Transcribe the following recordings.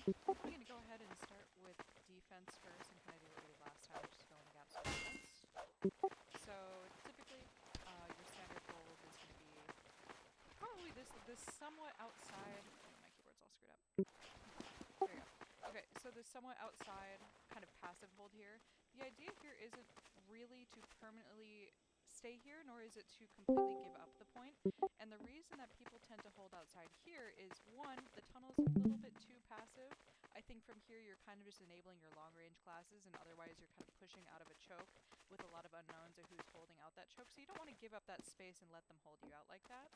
I'm probably going to go ahead and start with defense first and kind of do what we did last time, just fill in the gaps of defense. So typically, your standard hold is going to be probably this somewhat outside. Oh, my keyboard's all screwed up. There you go. Okay, so this somewhat outside kind of passive hold here. The idea here isn't really to permanently stay here, nor is it to completely give up the point. And the reason that people tend to hold outside here is, one, the tunnel's a little bit too passive. I think from here you're kind of just enabling your long-range classes, and otherwise you're kind of pushing out of a choke with a lot of unknowns of who's holding out that choke. So you don't want to give up that space and let them hold you out like that.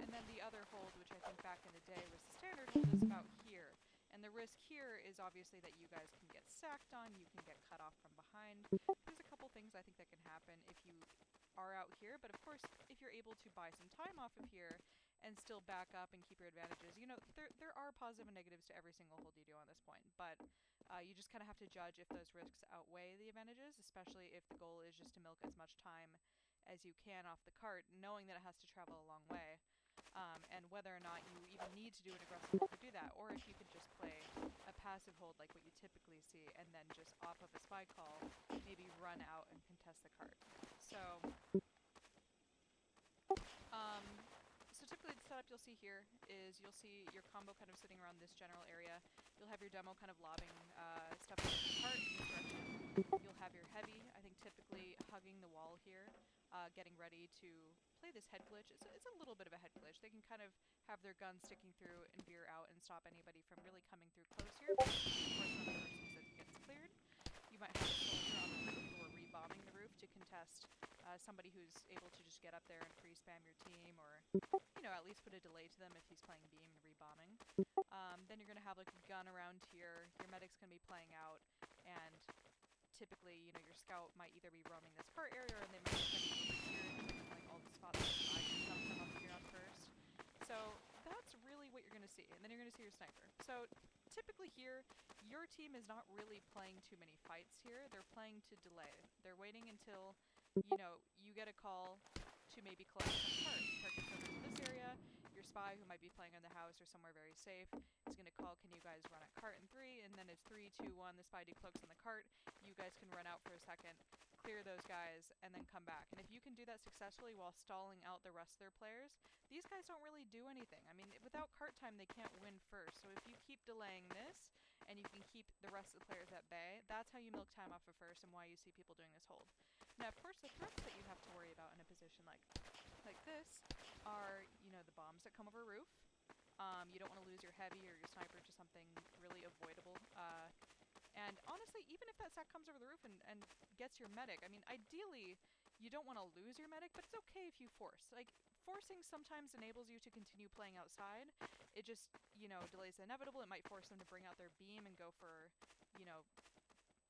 And then the other hold, which I think back in the day was the standard hold, is about here. And the risk here is obviously that you guys can get sacked on, you can get cut off from behind. There's a couple things I think that can happen if you are out here, but of course, if you're able to buy some time off of here and still back up and keep your advantages, you know, there are positive and negatives to every single hold you do on this point, but you just kind of have to judge if those risks outweigh the advantages, especially if the goal is just to milk as much time as you can off the cart, knowing that it has to travel a long way. And whether or not you even need to do an aggressive hold to do that, or if you could just play a passive hold like what you typically see, and then just off of a spy call, maybe run out and contest the cart. So, um, so typically the setup you'll see here is you'll see your combo kind of sitting around this general area. You'll have your demo kind of lobbing stuff into the cart in this direction. You'll have your heavy, I think typically hugging the wall here, getting ready to play this head glitch. It's a little bit of a head glitch. They can kind of have their gun sticking through and veer out and stop anybody from really coming through close here. But of course, not the first as it gets cleared. You might have a soldier on the roof or rebombing the roof to contest somebody who's able to just get up there and free spam your team, or, you know, at least put a delay to them if he's playing beam and rebombing. Then you're going to have like a gun around here. Your medic's going to be playing out, and typically, you know, your scout might either be roaming this cart area, or they might be spending over here, like all the spots that I can come up here on first. So that's really what you're going to see, and then you're going to see your sniper. So typically here, your team is not really playing too many fights here. They're playing to delay. They're waiting until, you know, you get a call to maybe collect some cards. Card gets over to this area. Your spy, who might be playing in the house or somewhere very safe, is going to call, can you guys run at cart in 3? And then it's 3, 2, 1, the spy decloaks on the cart. You guys can run out for a second, clear those guys, and then come back. And if you can do that successfully while stalling out the rest of their players, these guys don't really do anything. I mean, without cart time, they can't win first. So if you keep delaying this, and you can keep the rest of the players at bay, that's how you milk time off of first, and why you see people doing this hold. Now, of course, the threats that you have to worry about in a position like this are, you know, the bombs that come over a roof. You don't want to lose your heavy or your sniper to something really avoidable. And honestly, even if that sack comes over the roof and gets your medic, I mean, ideally, you don't want to lose your medic, but it's okay if you force. Like, forcing sometimes enables you to continue playing outside. It just, you know, delays the inevitable. It might force them to bring out their beam and go for, you know,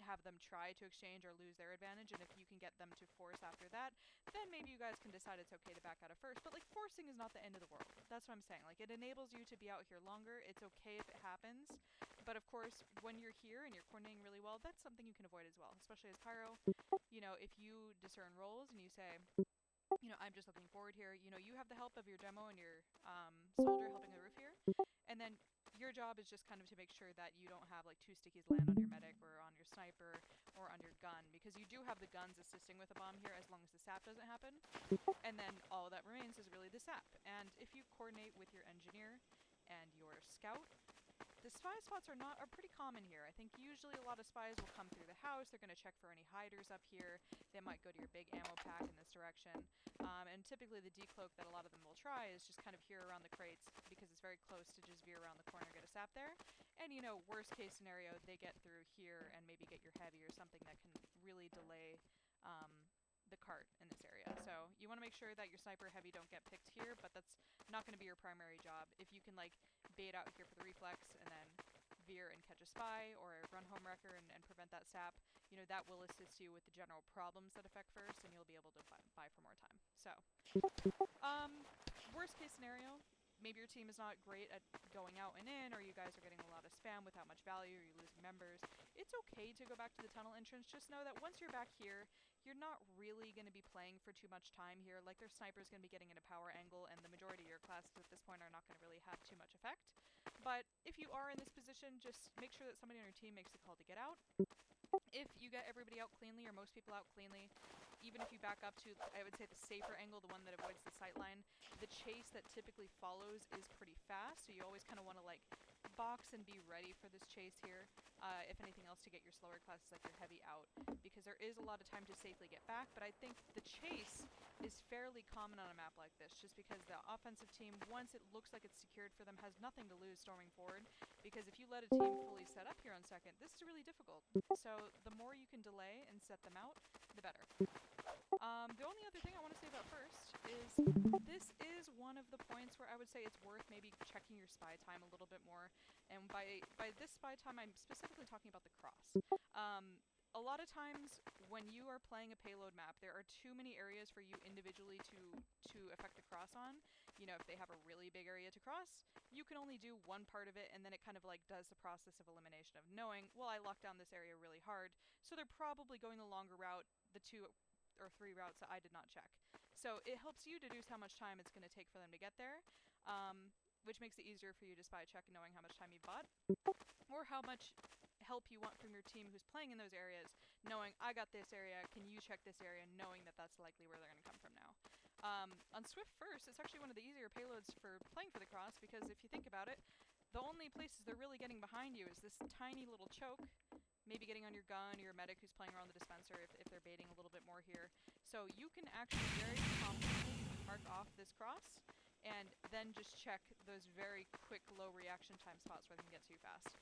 have them try to exchange or lose their advantage, and if you can get them to force after that, then maybe you guys can decide it's okay to back out of first. But like, forcing is not the end of the world. That's what I'm saying. Like, it enables you to be out here longer. It's okay if it happens, but of course, when you're here and you're coordinating really well, that's something you can avoid as well, especially as pyro. You know, if you discern roles and you say, you know, I'm just looking forward here, you know, you have the help of your demo and your soldier helping the roof here, and then your job is just kind of to make sure that you don't have like 2 stickies land on your medic or on your sniper or on your gun, because you do have the guns assisting with a bomb here as long as the sap doesn't happen, and then all that remains is really the sap. And if you coordinate with your engineer and your scout, the spy spots are pretty common here. I think usually a lot of spies will come through the house. They're going to check for any hiders up here. They might go to your big ammo pack in this direction. And typically the decloak that a lot of them will try is just kind of here around the crates, because it's very close to just veer around the corner, get a sap there. And, you know, worst case scenario, they get through here and maybe get your heavy or something that can really delay the cart in this area. So you want to make sure that your sniper heavy don't get picked here, but that's not going to be your primary job. If you can like bait out here for the reflex and then veer and catch a spy or run home wrecker and prevent that sap, you know, that will assist you with the general problems that affect first, and you'll be able to buy for more time. So worst case scenario, maybe your team is not great at going out and in, or you guys are getting a lot of spam without much value, or you're losing members. It's okay to go back to the tunnel entrance. Just know that once you're back here, you're not really going to be playing for too much time here. Like, their sniper's going to be getting in a power angle, and the majority of your classes at this point are not going to really have too much effect. But if you are in this position, just make sure that somebody on your team makes the call to get out. If you get everybody out cleanly, or most people out cleanly, even if you back up to, I would say, the safer angle, the one that avoids the sight line, the chase that typically follows is pretty fast, so you always kind of want to, like, box and be ready for this chase here, if anything else, to get your slower classes like your heavy out, because there is a lot of time to safely get back. But I think the chase is fairly common on a map like this, just because the offensive team, once it looks like it's secured for them, has nothing to lose storming forward, because if you let a team fully set up here on second, this is really difficult. So the more you can delay and set them out, the better. The only other thing I want to say about first is this is one of the points where I would say it's worth maybe checking your spy time a little bit more. And by this spy time, I'm specifically talking about the cross. A lot of times when you are playing a payload map, there are too many areas for you individually to affect the cross on. You know, if they have a really big area to cross, you can only do one part of it, and then it kind of like does the process of elimination of knowing, well, I locked down this area really hard, so they're probably going the longer route, the 2 or 3 routes that I did not check. So it helps you deduce how much time it's going to take for them to get there, which makes it easier for you to spy check knowing how much time you've bought, or how much help you want from your team who's playing in those areas, knowing, I got this area, can you check this area, knowing that that's likely where they're going to come from now. On Swift First, it's actually one of the easier payloads for playing for the cross, because if you think about it, the only places they're really getting behind you is this tiny little choke, maybe getting on your gun or your medic who's playing around the dispenser if they're baiting a little bit more here. So you can actually very confidently mark off this cross, and then just check those very quick, low reaction time spots where they can get to you fast.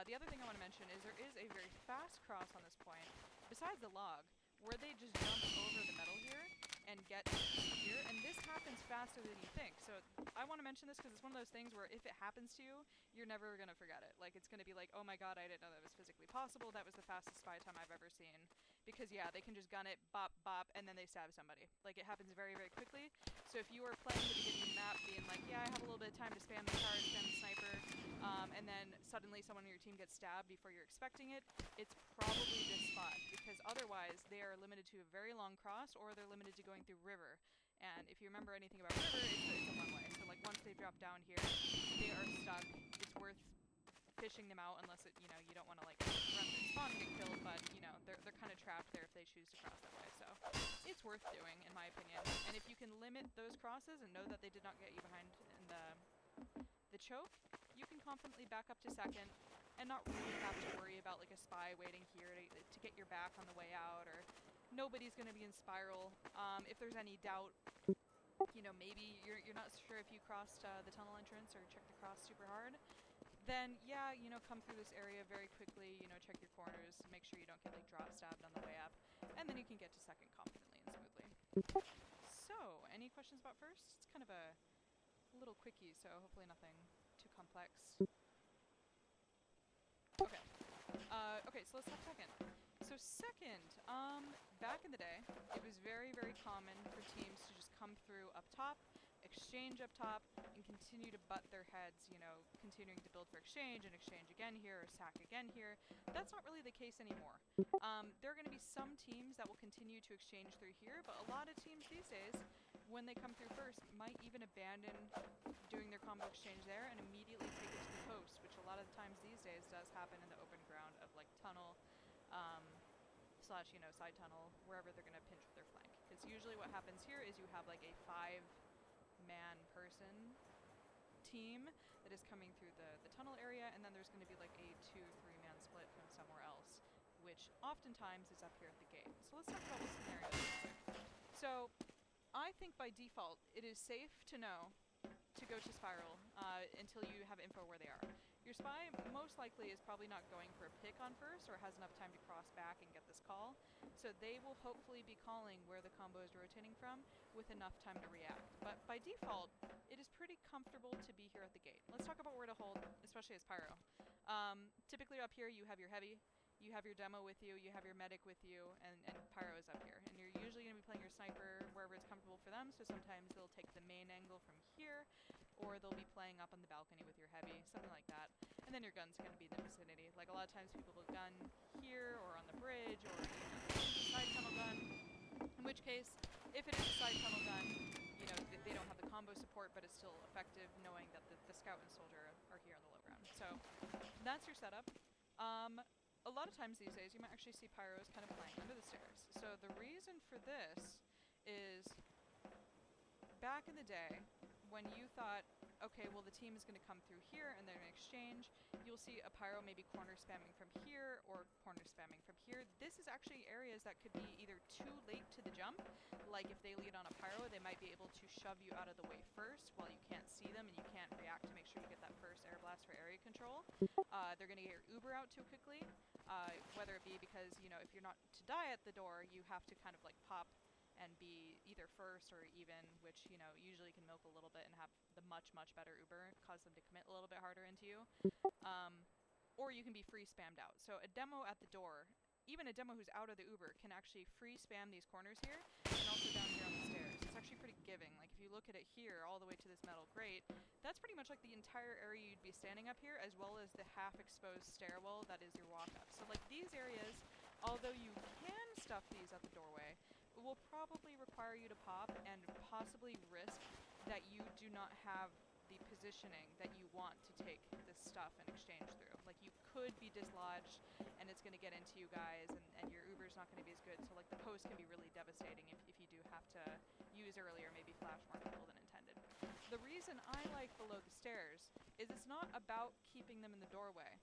The other thing I want to mention is there is a very fast cross on this point, besides the log, where they just jump over the metal here and get here, and this happens faster than you think. So I want to mention this because it's one of those things where if it happens to you, you're never going to forget it. Like, it's going to be like, oh my god, I didn't know that was physically possible. That was the fastest spy time I've ever seen. Because yeah, they can just gun it, bop, bop, and then they stab somebody. Like, it happens very, very quickly. So if you are playing the beginning of the map being like, yeah, I have a little bit of time to spam the card, spam the sniper, and then suddenly someone on your team gets stabbed before you're expecting it, it's probably this spot, because otherwise they are limited to a very long cross, or they're limited to going through river. And if you remember anything about river, it's a one-way. So like, once they drop down here, they are stuck. It's worth fishing them out, unless it, you know, you don't want to like run through spawn and get killed, but you know, they're kind of trapped there if they choose to cross that way. So it's worth doing, in my opinion. And if you can limit those crosses and know that they did not get you behind in the choke, you can confidently back up to second and not really have to worry about like a spy waiting here to get your back on the way out, or nobody's going to be in spiral. If there's any doubt, you know, maybe you're not sure if you crossed the tunnel entrance or checked the cross super hard, then yeah, you know, come through this area very quickly, you know, check your corners, make sure you don't get like drop stabbed on the way up, and then you can get to second confidently and smoothly. So, any questions about first? It's kind of a little quickie, so hopefully nothing too complex. Okay. Okay, so let's talk second. So second, back in the day, it was very, very common for teams to just come through up top, exchange up top, and continue to butt their heads, you know, continuing to build for exchange and exchange again here, or sack again here. That's not really the case anymore. There are going to be some teams that will continue to exchange through here, but a lot of teams these days, when they come through first, might even abandon doing their combo exchange there and immediately take it to the post, which a lot of the times these days does happen in the open ground of like tunnel, slash, you know, side tunnel, wherever they're going to pinch with their flank. Because usually what happens here is you have like a 5-man person team that is coming through the tunnel area, and then there's going to be like a 2-3-man split from somewhere else, which oftentimes is up here at the gate. So let's talk about what scenario this is. So I think by default it is safe to know to go to spiral until you have info where they are. Your spy most likely is probably not going for a pick on first, or has enough time to cross back and get this call, so they will hopefully be calling where the combo is rotating from with enough time to react. But by default, it is pretty comfortable to be here at the gate. Let's talk about where to hold, especially as pyro. Typically up here you have your heavy, you have your demo with you, you have your medic with you, and pyro is up here. And you're usually going to be playing your sniper wherever it's comfortable for them, so sometimes they'll take the main angle from here, or they'll be playing up on the balcony with your heavy, something like that. And then your gun's going to be in the vicinity. Like, a lot of times people will gun here, or on the bridge, or even on the side tunnel gun. In which case, if it is a side tunnel gun, you know, they don't have the combo support, but it's still effective knowing that the scout and soldier are here on the low ground. So that's your setup. A lot of times these days, you might actually see pyros kind of playing under the stairs. So the reason for this is back in the day, when you thought, okay, well the team is going to come through here and they're going to exchange, you'll see a pyro maybe corner spamming from here or corner spamming from here. This is actually areas that could be either too late to the jump, like if they lead on a pyro, they might be able to shove you out of the way first while you can't see them and you can't react to make sure you get that first air blast for area control. They're going to get your Uber out too quickly, whether it be because, you know, if you're not to die at the door, you have to kind of like pop and be either first or even, which, you know, usually can milk a little bit and have the much better Uber, cause them to commit a little bit harder into you. Or you can be free spammed out. So a demo at the door, even a demo who's out of the Uber, can actually free spam these corners here, and also down here on the stairs. It's actually pretty giving. Like if you look at it here, all the way to this metal grate, that's pretty much like the entire area you'd be standing up here, as well as the half-exposed stairwell that is your walk-up. So like these areas, although you can stuff these at the doorway, it will probably require you to pop and possibly risk that you do not have the positioning that you want to take this stuff and exchange through. Like you could be dislodged and it's going to get into you guys and your Uber's not going to be as good. So like the post can be really devastating if you do have to use early or maybe flash more people than intended. The reason I like below the stairs is it's not about keeping them in the doorway.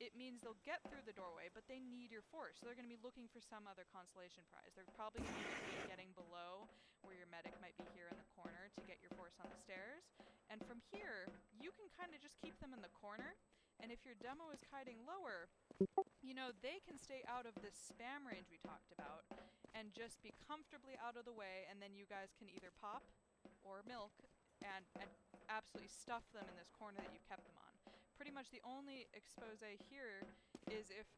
It means they'll get through the doorway, but they need your force. So they're going to be looking for some other consolation prize. They're probably going to be getting below where your medic might be here in the corner to get your force on the stairs. And from here, you can kind of just keep them in the corner. And if your demo is kiting lower, you know, they can stay out of this spam range we talked about and just be comfortably out of the way. And then you guys can either pop or milk and absolutely stuff them in this corner that you've kept them on. Pretty much the only expose here is if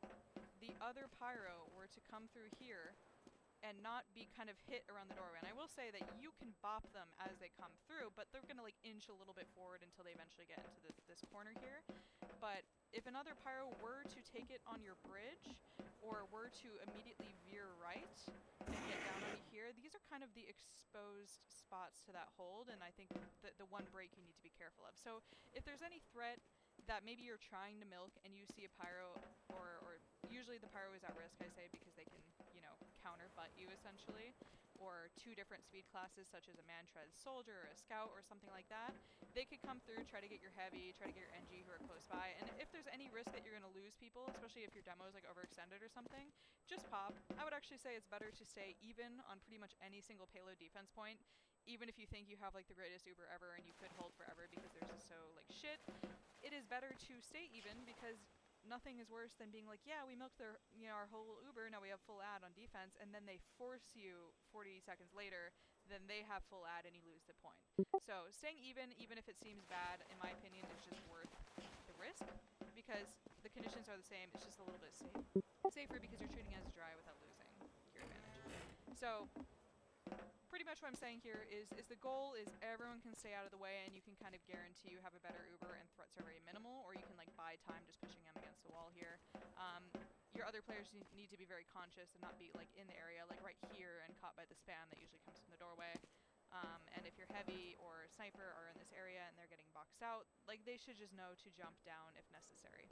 the other pyro were to come through here and not be kind of hit around the doorway. And I will say that you can bop them as they come through, but they're going to like inch a little bit forward until they eventually get into this corner here. But if another pyro were to take it on your bridge or were to immediately veer right and get down on you here, these are kind of the exposed spots to that hold, and I think the one break you need to be careful of. So if there's any threat that maybe you're trying to milk and you see a pyro, or usually the pyro is at risk, I say, because they can, you know, counter butt you essentially, or two different speed classes such as a man-tread soldier or a scout or something like that, they could come through, try to get your heavy, try to get your NG who are close by, and if there's any risk that you're going to lose people, especially if your demo is like overextended or something, just pop. I would actually say it's better to stay even on pretty much any single payload defense point, even if you think you have like the greatest Uber ever and you could hold forever because they're just so like shit. It is better to stay even because nothing is worse than being like, yeah, we milked their, you know, our whole Uber, now we have full ad on defense, and then they force you 40 seconds later, then they have full ad and you lose the point. So staying even if it seems bad, in my opinion, is just worth the risk because the conditions are the same. It's just a little bit safer because you're treating it as dry without losing your advantage. So pretty much what I'm saying here is the goal is everyone can stay out of the way and you can kind of guarantee you have a better Uber and threats are very minimal, or you can like buy time just pushing them against the wall here. Your other players need to be very conscious and not be like in the area like right here and caught by the spam that usually comes from the doorway. And if you're heavy or sniper are in this area and they're getting boxed out, like they should just know to jump down if necessary.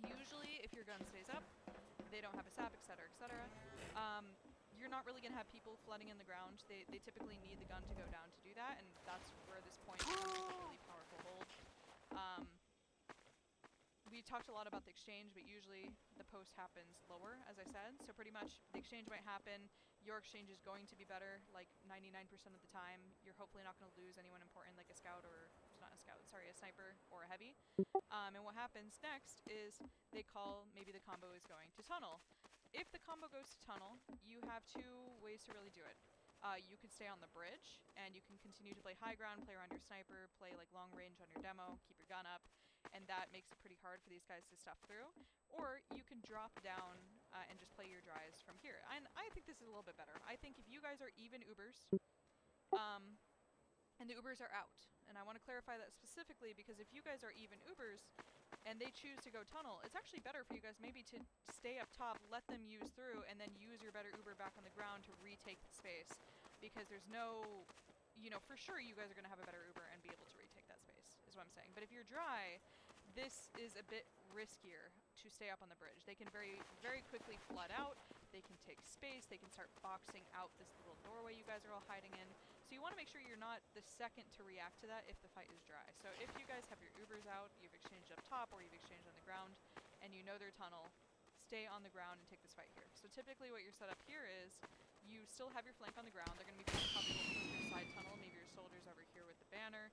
Usually if your gun stays up, they don't have a sap, etc., etc. You're not really going to have people flooding in the ground. They typically need the gun to go down to do that, and that's where this point becomes a really powerful hold. We talked a lot about the exchange, but usually the post happens lower, as I said. So pretty much the exchange might happen. Your exchange is going to be better, like 99% of the time. You're hopefully not going to lose anyone important, like a scout or, not a scout, sorry, a sniper or a heavy. And what happens next is they call maybe the combo is going to tunnel. If the combo goes to tunnel, you have two ways to really do it. You could stay on the bridge, and you can continue to play high ground, play around your sniper, play like long range on your demo, keep your gun up, and that makes it pretty hard for these guys to stuff through. Or you can drop down and just play your dries from here. And I think this is a little bit better. I think if you guys are even Ubers, and the Ubers are out, and I want to clarify that specifically because if you guys are even Ubers, and they choose to go tunnel, it's actually better for you guys maybe to stay up top, let them use through, and then use your better Uber back on the ground to retake the space. Because there's no, you know, for sure you guys are going to have a better Uber and be able to retake that space, is what I'm saying. But if you're dry, this is a bit riskier to stay up on the bridge. They can very, very quickly flood out, they can take space, they can start boxing out this little doorway you guys are all hiding in. So you want to make sure you're not the second to react to that if the fight is dry. So if you guys have your Ubers out, you've exchanged up top or you've exchanged on the ground, and you know their tunnel, stay on the ground and take this fight here. So typically what your setup here is, you still have your flank on the ground. They're going to be probably looking for your side tunnel, maybe your soldiers over here with the banner.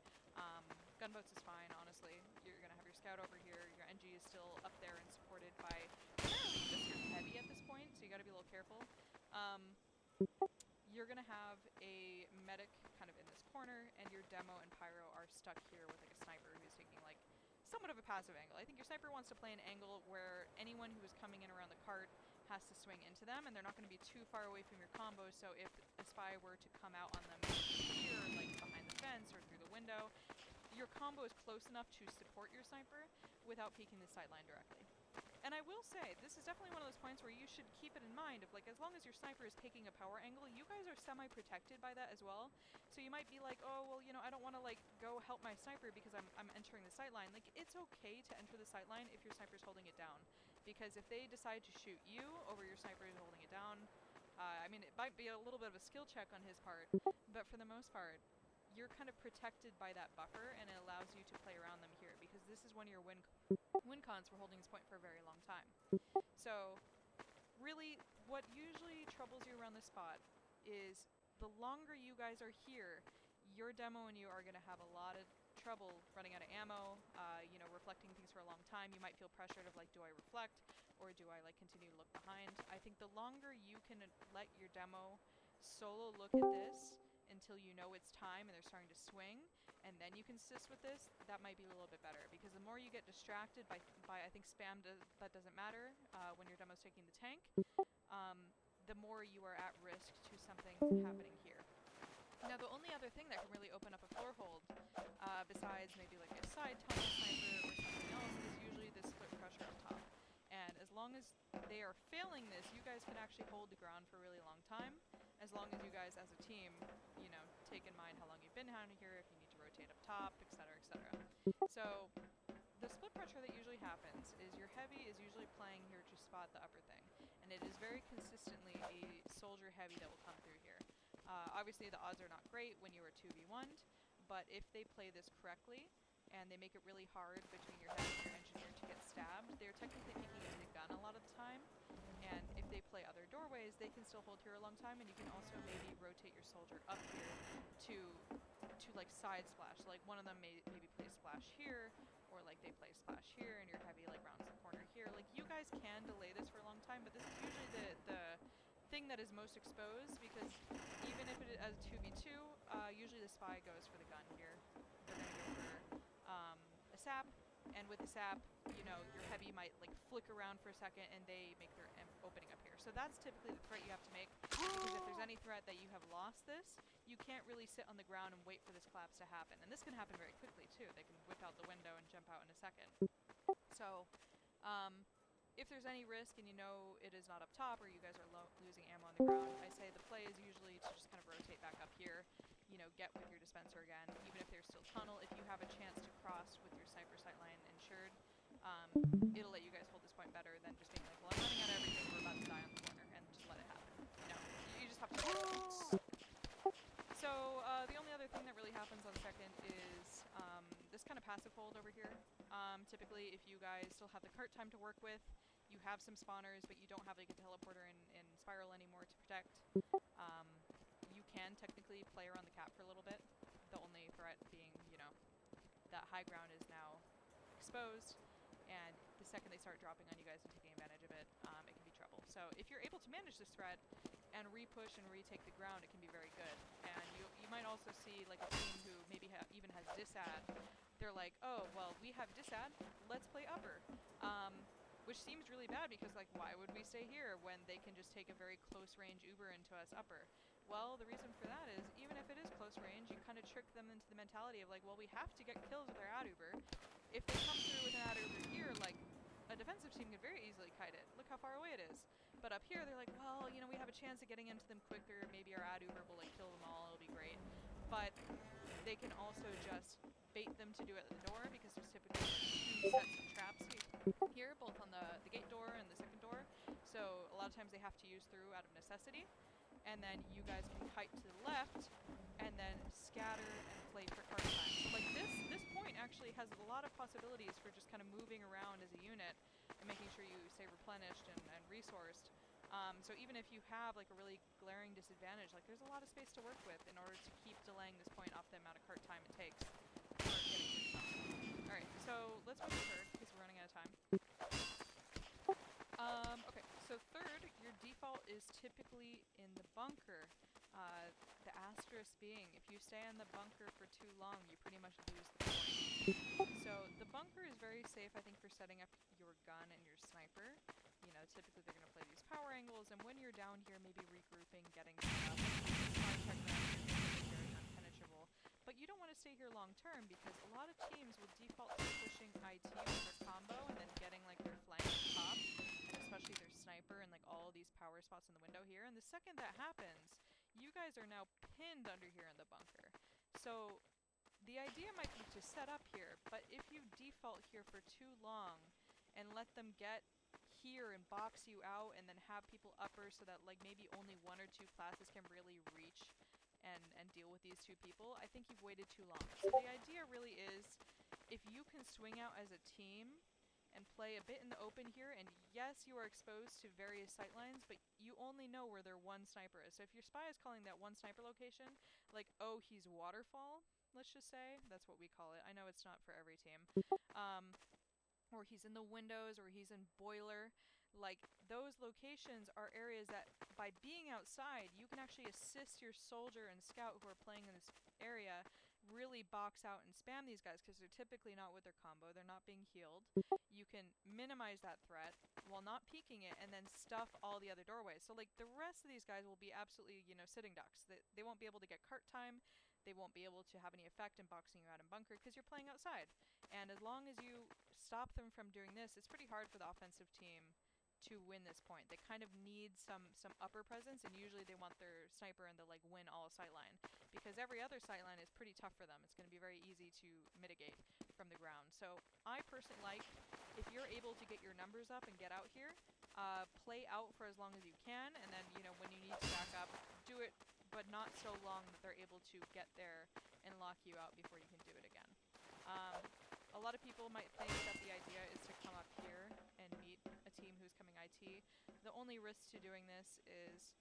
Gunboats is fine, honestly. You're going to have your scout over here. Your NG is still up there and supported by primarily just your heavy at this point, so you got to be a little careful. You're going to have a medic kind of in this corner, and your demo and pyro are stuck here with like a sniper who's taking like somewhat of a passive angle. I think your sniper wants to play an angle where anyone who is coming in around the cart has to swing into them, and they're not going to be too far away from your combo, so if a spy were to come out on them here, like behind the fence or through the window, your combo is close enough to support your sniper without peeking the sideline directly. And I will say, this is definitely one of those points where you should keep it in mind of, like, as long as your sniper is taking a power angle, you guys are semi-protected by that as well. So you might be like, oh, well, you know, I don't want to, like, go help my sniper because I'm entering the sightline. Like, it's okay to enter the sightline if your sniper's holding it down. Because if they decide to shoot you over your sniper is holding it down, I mean, it might be a little bit of a skill check on his part, but for the most part, you're kind of protected by that buffer, and it allows you to play around them here, because this is one of your win cons for holding this point for a very long time. So, really, what usually troubles you around this spot is the longer you guys are here, your demo and you are going to have a lot of trouble running out of ammo, you know, reflecting things for a long time. You might feel pressured of, like, do I reflect, or do I, like, continue to look behind? I think the longer you can let your demo solo look at this until you know it's time and they're starting to swing, and then you can assist with this, that might be a little bit better. Because the more you get distracted by I think spam that doesn't matter when your demo's taking the tank, the more you are at risk to something happening here. Now the only other thing that can really open up a floor hold, besides maybe like a side tunnel sniper or something else, is usually this split pressure up top. And as long as they are failing this, you guys can actually hold the ground for a really long time, as long as you guys as a team, you know, take in mind how long you've been down here, if you need to rotate up top, etc., etc. So the split pressure that usually happens is your heavy is usually playing here to spot the upper thing, and it is very consistently a soldier heavy that will come through here. Obviously the odds are not great when you are 2v1'd, but if they play this correctly, and they make it really hard between your heavy and your engineer to get stabbed, they're technically peeking into the gun a lot of the time, and if they play other doorways, they can still hold here a long time, and you can also maybe rotate your soldier up here to like side splash. Like one of them maybe play splash here, or like they play splash here, and your heavy like rounds the corner here. Like you guys can delay this for a long time, but this is usually the thing that is most exposed, because even if it is as 2v2, usually the spy goes for the gun here. They're going to go for a sap, and with the sap, you know, your heavy might like flick around for a second and they make their opening up here. So that's typically the threat you have to make, because if there's any threat that you have lost this, you can't really sit on the ground and wait for this collapse to happen. And this can happen very quickly too. They can whip out the window and jump out in a second. So if there's any risk and you know it is not up top, or you guys are losing ammo on the ground, I say the play is usually to just kind of rotate back up here, you know, get with your dispenser again, even if there's still tunnel. If you have a chance to cross with your sniper sightline ensured, it'll let you guys hold this point better than just being like, well, I'm running out of everything, we're about to die on the corner, and just let it happen. No, you just have to. So the only other thing that really happens on second is this kind of passive hold over here. Typically, if you guys still have the cart time to work with, you have some spawners, but you don't have like a teleporter in spiral anymore to protect. You can technically play around the cap for a little bit. The only threat being, you know, that high ground is now exposed, and the second they start dropping on you guys and taking advantage of it, it can be trouble. So if you're able to manage this threat and re-push and retake the ground, it can be very good. And you might also see like a team who maybe even has disad. They're like, oh, well, we have disad, let's play upper. Which seems really bad, because like, why would we stay here when they can just take a very close range Uber into us upper? Well, the reason for that is, even if it is close range, you kind of trick them into the mentality of like, well, we have to get kills with our ad-uber. If they come through with an ad-uber here, like, a defensive team could very easily kite it. Look how far away it is. But up here, they're like, well, you know, we have a chance of getting into them quicker. Maybe our ad-uber will like kill them all. It'll be great. But they can also just bait them to do it at the door, because there's typically two sets of traps here, both on the gate door and the second door. So a lot of times they have to use through out of necessity. And then you guys can kite to the left and then scatter and play for card time. So like this point actually has a lot of possibilities for just kind of moving around as a unit and making sure you stay replenished and resourced. So even if you have like a really glaring disadvantage, like there's a lot of space to work with in order to keep delaying this point off the amount of cart time it takes for getting to the top. Alright, so let's move to third because we're running out of time. Okay, so third, your default is typically in the bunker. The asterisk being, if you stay in the bunker for too long, you pretty much lose the point. So the bunker is very safe, I think, for setting up your gun and your sniper. You know, typically they're going to play these power angles, and when you're down here, maybe regrouping, getting set up, very unpenetrable. But you don't want to stay here long term, because a lot of teams will default to pushing IT with their combo and then getting like their flank on top, and especially their sniper and like all these power spots in the window here. And the second that happens, you guys are now pinned under here in the bunker. So the idea might be to set up here, but if you default here for too long and let them get here and box you out and then have people upper so that like maybe only one or two classes can really reach and deal with these two people, I think you've waited too long. So the idea really is, if you can swing out as a team and play a bit in the open here, and yes, you are exposed to various sightlines, but you only know where their one sniper is. So if your spy is calling that one sniper location, like, oh, he's waterfall, let's just say, that's what we call it. I know it's not for every team. Or he's in the windows, or he's in boiler. Like, those locations are areas that, by being outside, you can actually assist your soldier and scout who are playing in this area really box out and spam these guys, because they're typically not with their combo, they're not being healed. You can minimize that threat while not peeking it, and then stuff all the other doorways. So like the rest of these guys will be absolutely, you know, sitting ducks. They won't be able to get cart time, they won't be able to have any effect in boxing you out in bunker, because you're playing outside. And as long as you stop them from doing this, it's pretty hard for the offensive team to win this point. They kind of need some upper presence, and usually they want their sniper and the like win all sightline, because every other sightline is pretty tough for them. It's going to be very easy to mitigate from the ground. So I personally like, if you're able to get your numbers up and get out here, play out for as long as you can, and then, you know, when you need to back up, do it, but not so long that they're able to get there and lock you out before you can do it again. A lot of people might think that the idea is to come up here and meet a team who's coming IT. The only risk to doing this is,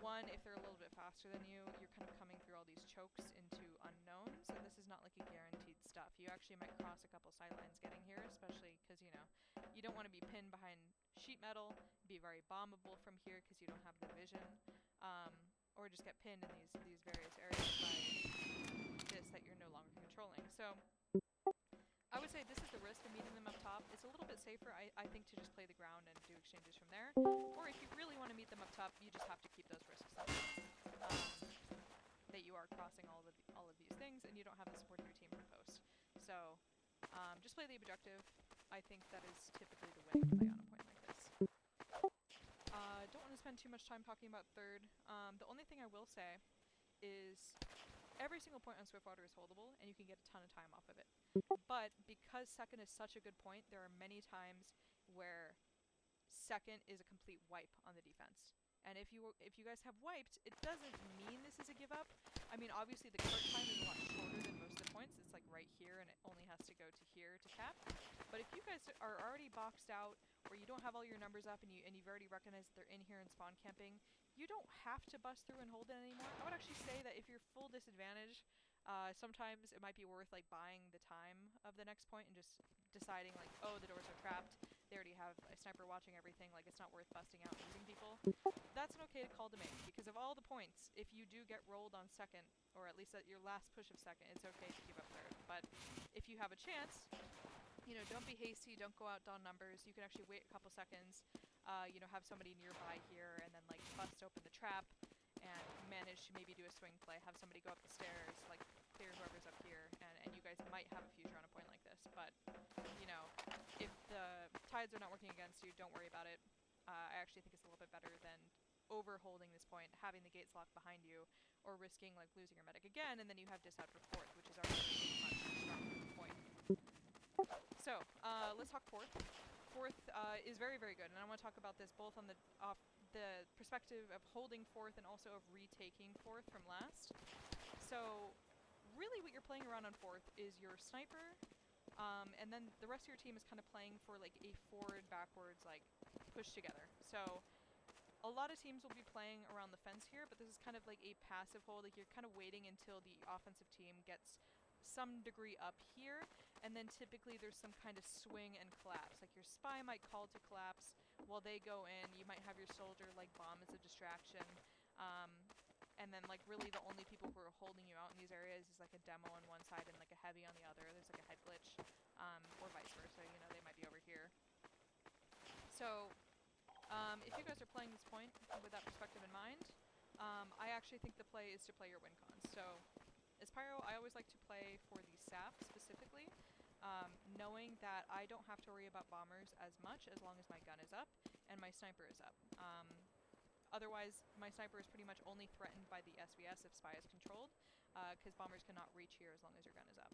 one, if they're a little bit faster than you, you're kind of coming through all these chokes into unknowns, and this is not like a guaranteed stuff. You actually might cross a couple sidelines getting here, especially because, you know, you don't want to be pinned behind sheet metal, be very bombable from here because you don't have the vision, or just get pinned in these various areas by this that you're no longer controlling. So I would say this is the risk of meeting them up top. It's a little bit safer, I think, to just play the ground and do exchanges from there. Or if you really want to meet them up top, you just have to keep those risks up. That you are crossing all of these things, and you don't have the support of your team from post. So just play the objective. I think that is typically the winning play on a point like this. Don't want to spend too much time talking about third. The only thing I will say is every single point on Swiftwater is holdable, and you can get a ton of time off of it. But because second is such a good point, there are many times where second is a complete wipe on the defense. And if you guys have wiped, it doesn't mean this is a give up. I mean, obviously the cart time is a lot shorter than most of the points. It's like right here, and it only has to go to here to cap. But if you guys are already boxed out, or you don't have all your numbers up, and you've already recognized that they're in here and spawn camping, you don't have to bust through and hold it anymore. I would actually say that if you're full disadvantage, sometimes it might be worth like buying the time of the next point and just deciding like, oh, the doors are trapped, they already have a sniper watching everything, like it's not worth busting out and losing people. That's an okay call to make, because of all the points, if you do get rolled on second, or at least at your last push of second, it's okay to keep up third. But if you have a chance, you know, don't be hasty, don't go out on numbers. You can actually wait a couple seconds, you know, have somebody nearby here, and then like bust open the trap and manage to maybe do a swing play, have somebody go up the stairs, like clear whoever's up here, and you guys might have a future on a point like this. But, you know, if the tides are not working against you, don't worry about it. I actually think it's a little bit better than over-holding this point, having the gates locked behind you, or risking like losing your medic again, and then you have disad for fourth, which is already a much stronger point. So, let's talk fourth. Fourth is very, very good, and I want to talk about this both on the perspective of holding fourth and also of retaking fourth from last. So, really what you're playing around on fourth is your sniper, and then the rest of your team is kind of playing for like a forward, backwards, like push together. So, a lot of teams will be playing around the fence here, but this is kind of like a passive hold. Like you're kind of waiting until the offensive team gets some degree up here, and then typically there's some kind of swing and collapse. Like your spy might call to collapse while they go in. You might have your soldier like bomb as a distraction. And then like really the only people who are holding you out in these areas is like a demo on one side and like a heavy on the other. There's like a head glitch, or vice versa. You know, they might be over here. So if you guys are playing this point with that perspective in mind, I actually think the play is to play your win cons. So as pyro, I always like to play for the SAF specifically, knowing that I don't have to worry about bombers as much as long as my gun is up and my sniper is up. Otherwise, my sniper is pretty much only threatened by the SVS if spy is controlled, because bombers cannot reach here as long as your gun is up.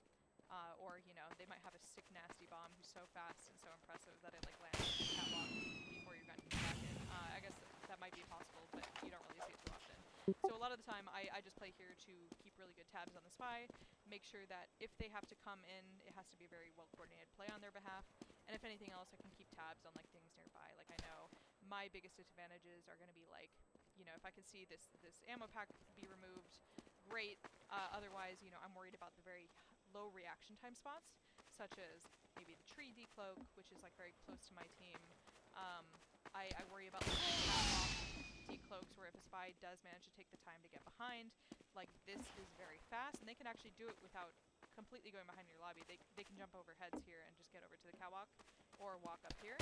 Or, you know, they might have a sick, nasty bomb who's so fast and so impressive that it, like, lands on the catwalk before your gun can get back in. I guess that might be possible, but you don't really see it too often. So a lot of the time, I just play here to keep really good tabs on the spy, make sure that if they have to come in, it has to be a very well-coordinated play on their behalf, and if anything else, I can keep tabs on, like, things nearby. Like, I know my biggest advantages are going to be, like, you know, if I can see this ammo pack be removed, great. Otherwise, you know, I'm worried about the very low reaction time spots, such as maybe the tree decloak, which is like very close to my team. I worry about the decloaks where if a spy does manage to take the time to get behind, like this is very fast, and they can actually do it without completely going behind your lobby. They can jump over heads here and just get over to the catwalk, or walk up here.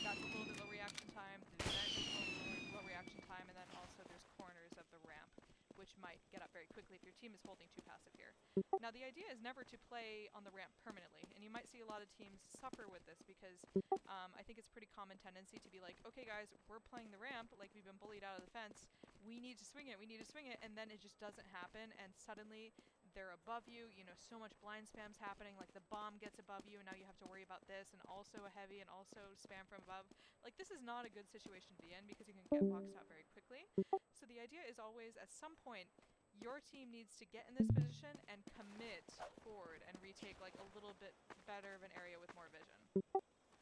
That's a little bit low reaction time. The descent is a little low reaction time, and then also there's corners of the ramp, which might get up very quickly if your team is holding too passive here. Now the idea is never to play on the ramp permanently, and you might see a lot of teams suffer with this because I think it's a pretty common tendency to be like, okay guys, we're playing the ramp, like we've been bullied out of the fence, we need to swing it, and then it just doesn't happen, and suddenly they're above you, you know, so much blind spam's happening, like the bomb gets above you, and now you have to worry about this, and also a heavy, and also spam from above. Like, this is not a good situation to be in, because you can get boxed out very quickly. So the idea is always, at some point, your team needs to get in this position and commit forward and retake, like, a little bit better of an area with more vision.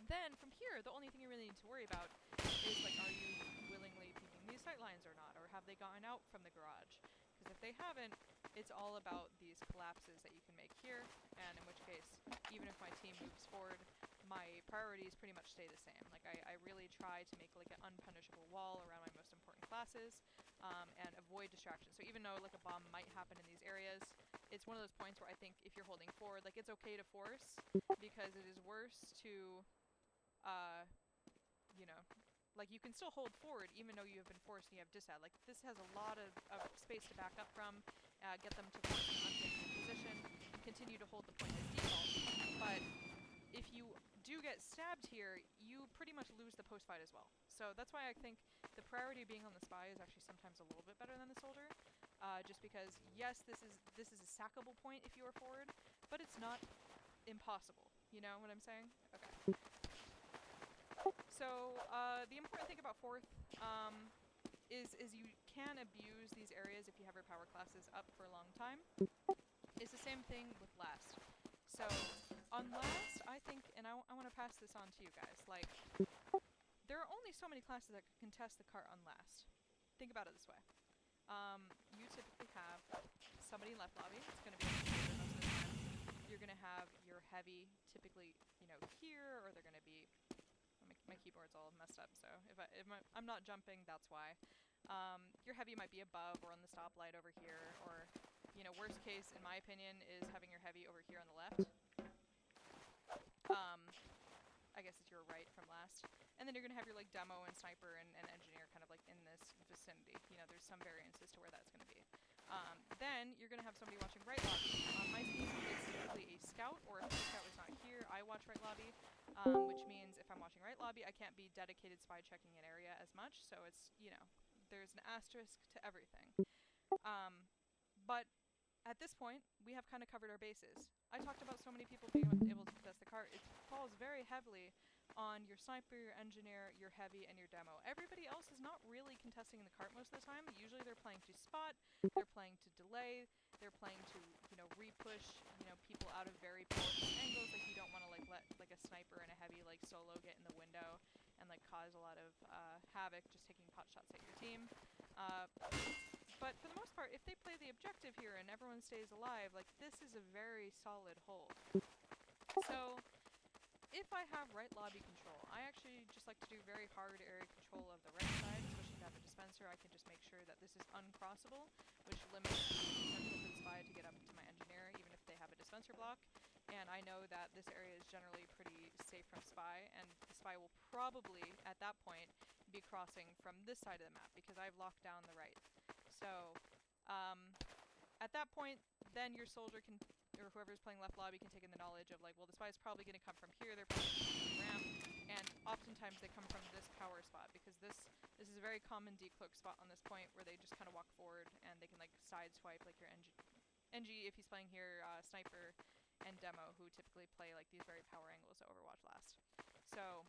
Then, from here, the only thing you really need to worry about is, like, are you willingly peeking these sight lines or not? Or have they gotten out from the garage? Because if they haven't, it's all about these collapses that you can make here, and in which case, even if my team moves forward, my priorities pretty much stay the same. Like, I really try to make, like, an unpunishable wall around my most important classes, and avoid distractions. So even though, like, a bomb might happen in these areas, it's one of those points where I think if you're holding forward, like, it's okay to force, because it is worse to, you know, like, you can still hold forward even though you have been forced and you have disad. Like, this has a lot of space to back up from, get them to force an unfavorable position, and continue to hold the point as default. But if you do get stabbed here, you pretty much lose the post-fight as well. So that's why I think the priority of being on the spy is actually sometimes a little bit better than the soldier. Just because, yes, this is a sackable point if you are forward, but it's not impossible. You know what I'm saying? Okay. So, the important thing about fourth is you can abuse these areas if you have your power classes up for a long time. It's the same thing with last. So, on last, I think, and I want to pass this on to you guys, like, there are only so many classes that can contest the cart on last. Think about it this way. You typically have somebody in left lobby, it's going to be most of the time. You're going to have your heavy, typically, you know, here, or they're going to be, my keyboard's all messed up, so if I'm not jumping, that's why. Your heavy might be above or on the stoplight over here, or, you know, worst case, in my opinion, is having your heavy over here on the left. I guess it's your your right from last. And then you're going to have your like demo and sniper and engineer kind of like in this vicinity. You know, there's some variance as to where that's going to be. Then you're going to have somebody watching right lobby. On my team, it's typically a scout, or if the scout is not here, I watch right lobby, which means if I'm watching right lobby, I can't be dedicated spy checking an area as much. So it's, you know, there's an asterisk to everything. But at this point, we have kind of covered our bases. I talked about so many people being able to contest the cart. It falls very heavily on your sniper, your engineer, your heavy, and your demo. Everybody else is not really contesting the cart most of the time. Usually they're playing to spot, they're playing to delay, they're playing to, you know, re-push, you know, people out of very powerful angles. Like, you don't want to, like, let, like, a sniper and a heavy, like, solo get in the window and, like, cause a lot of havoc just taking pot shots at your team. But for the most part, if they play the objective here and everyone stays alive, like, this is a very solid hold. So, if I have right lobby control, I actually just like to do very hard area control of the right side, especially if I have a dispenser. I can just make sure that this is uncrossable, which limits the potential for the spy to get up to my engineer, even if they have a dispenser block. And I know that this area is generally pretty safe from spy, and the spy will probably, at that point, be crossing from this side of the map, because I've locked down the right. So, at that point, then your soldier can, or whoever's playing left lobby can take in the knowledge of, like, well, the spy is probably going to come from here, they're probably going to come from the ramp, and oftentimes they come from this power spot, because this is a very common decloak spot on this point, where they just kind of walk forward, and they can, like, sideswipe, like, your NG if he's playing here, sniper, and demo, who typically play, like, these very power angles that Overwatch last. So,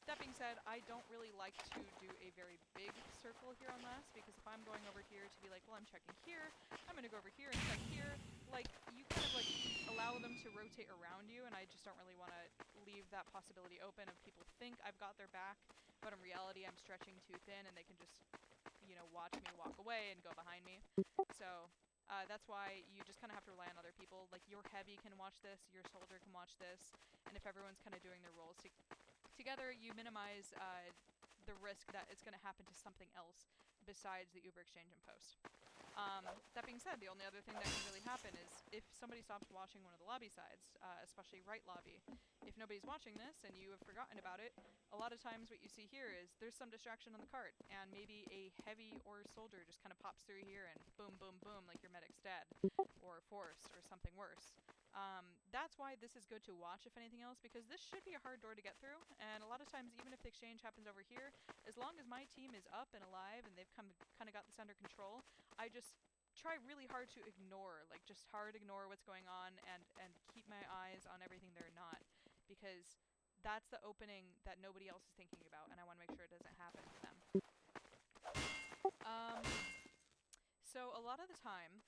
that being said, I don't really like to do a very big circle here on last, because if I'm going over here to be like, well, I'm checking here, I'm going to go over here and check here, like, you kind of, like, allow them to rotate around you, and I just don't really want to leave that possibility open of people think I've got their back, but in reality I'm stretching too thin, and they can just, you know, watch me walk away and go behind me. So, that's why you just kind of have to rely on other people. Like, your heavy can watch this, your soldier can watch this, and if everyone's kind of doing their roles together, you minimize the risk that it's going to happen to something else besides the Uber exchange and post. That being said, the only other thing that can really happen is if somebody stops watching one of the lobby sides, especially right lobby, if nobody's watching this and you have forgotten about it, a lot of times what you see here is there's some distraction on the cart, and maybe a heavy or soldier just kind of pops through here and boom, boom, boom, like your medic's dead, or forced, or something worse. That's why this is good to watch, if anything else, because this should be a hard door to get through, and a lot of times, even if the exchange happens over here, as long as my team is up and alive and they've kind of got this under control, I just try really hard to ignore, like, just hard ignore what's going on, and keep my eyes on everything they're not, because that's the opening that nobody else is thinking about, and I want to make sure it doesn't happen to them. So a lot of the time,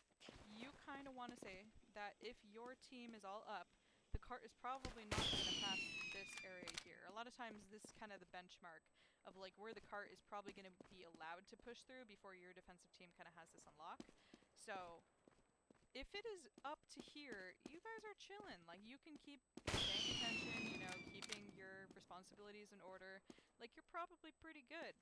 you kind of want to say that if your team is all up, the cart is probably not going to pass this area here. A lot of times this is kind of the benchmark of, like, where the cart is probably going to be allowed to push through before your defensive team kind of has this unlock. So if it is up to here, you guys are chilling. Like, you can keep paying attention, you know, keeping your responsibilities in order. Like, you're probably pretty good.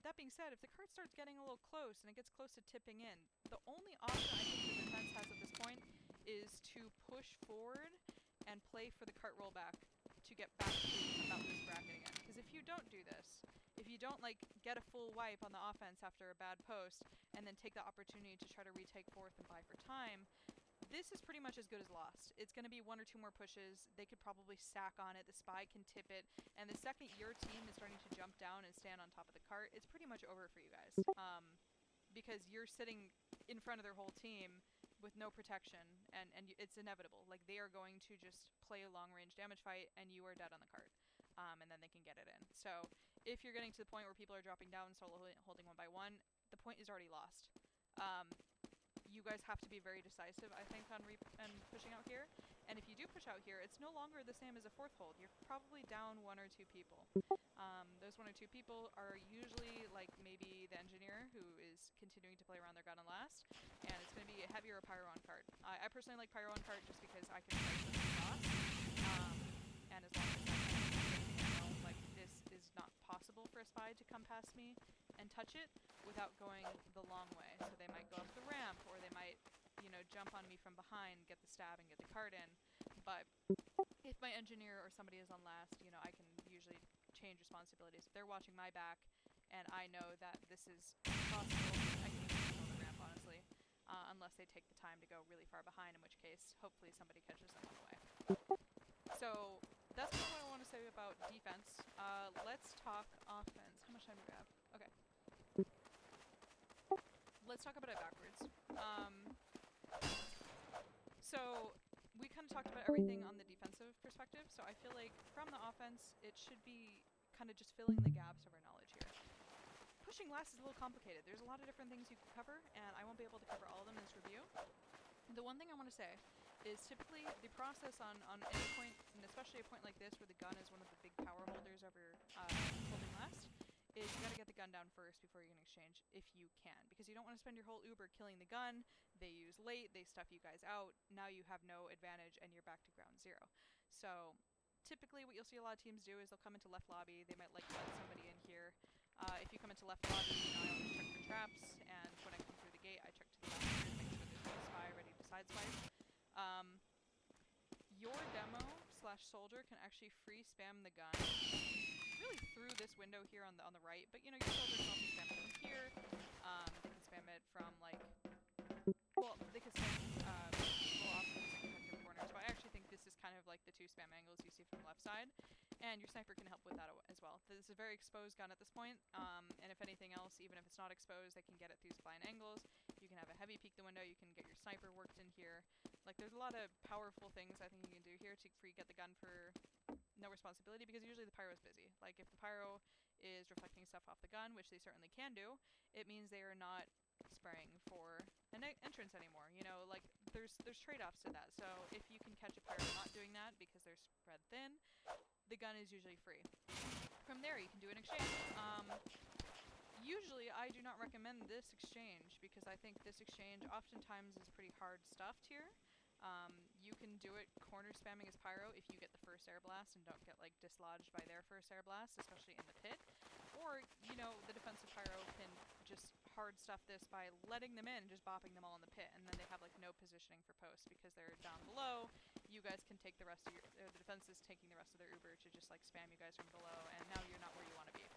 That being said, if the cart starts getting a little close and it gets close to tipping in, the only option I think the defense has at this point is to push forward and play for the cart rollback to get back to about this bracket again. Because if you don't do this, if you don't, like, get a full wipe on the offense after a bad post, and then take the opportunity to try to retake fourth and buy for time, this is pretty much as good as lost. It's going to be one or two more pushes. They could probably stack on it. The spy can tip it. And the second your team is starting to jump down and stand on top of the cart, it's pretty much over for you guys. Because you're sitting in front of their whole team with no protection, and it's inevitable. Like, they are going to just play a long-range damage fight, and you are dead on the cart. And then they can get it in. So if you're getting to the point where people are dropping down, solo holding one by one, the point is already lost. You guys have to be very decisive, I think, on pushing out here. And if you do push out here, it's no longer the same as a fourth hold. You're probably down one or two people. Those one or two people are usually, like, maybe the engineer who is continuing to play around their gun and last, and it's going to be a heavy or a pyro on cart. I personally like pyro on cart just because I can price them across, and as long as I know, like, this is not possible for a spy to come past me and touch it without going the long way. So they might go up the ramp, or they might, you know, jump on me from behind, get the stab, and get the cart in. But if my engineer or somebody is on last, you know, I can usually change responsibilities. If they're watching my back and I know that this is possible, I can even control the ramp, honestly. Unless they take the time to go really far behind, in which case, hopefully somebody catches them on the way. So, that's kind of what I want to say about defense. Let's talk offense. How much time do we have? Okay. Let's talk about it backwards. So, we kind of talked about everything on the defensive perspective, so I feel like from the offense, it should be kind of just filling the gaps of our knowledge here. Pushing last is a little complicated. There's a lot of different things you can cover, and I won't be able to cover all of them in this review. The one thing I want to say is typically the process on any point, and especially a point like this where the gun is one of the big power holders over holding last, is you gotta get the gun down first before you can exchange, if you can. Because you don't want to spend your whole Uber killing the gun, they use late, they stuff you guys out, now you have no advantage and you're back to ground zero. So typically what you'll see a lot of teams do is they'll come into left lobby, they might like let somebody in here. If you come into left lobby, I always check for traps, and when I come through the gate, I check to the left here to make sure there's no spy ready to sideswipe. Your demo / soldier can actually free spam the gun really through this window here on the right, but you know, your soldier can also spam it from here. They can spam it from like, well, they can spam people off of these protective corners, but I actually think this is kind of like the two spam angles you see from the left side, and your sniper can help with that as well. This is a very exposed gun at this point, and if anything else, even if it's not exposed, they can get it through blind angles. You can have a heavy peek the window, you can get your sniper worked in here. Like, there's a lot of powerful things I think you can do here to get the gun for no responsibility, because usually the pyro is busy. Like, if the pyro is reflecting stuff off the gun, which they certainly can do, it means they are not spraying for an entrance anymore. You know, like, there's trade-offs to that. So if you can catch a pyro not doing that because they're spread thin, the gun is usually free. From there, you can do an exchange. Usually, I do not recommend this exchange because I think this exchange oftentimes is pretty hard stuffed here. You can do it corner spamming as pyro if you get the first air blast and don't get like dislodged by their first air blast, especially in the pit. Or, you know, the defensive pyro can just hard stuff this by letting them in and just bopping them all in the pit, and then they have like no positioning for posts because they're down below. You guys can take the rest of the defense is taking the rest of their Uber to just like spam you guys from below, and now you're not where you want to be.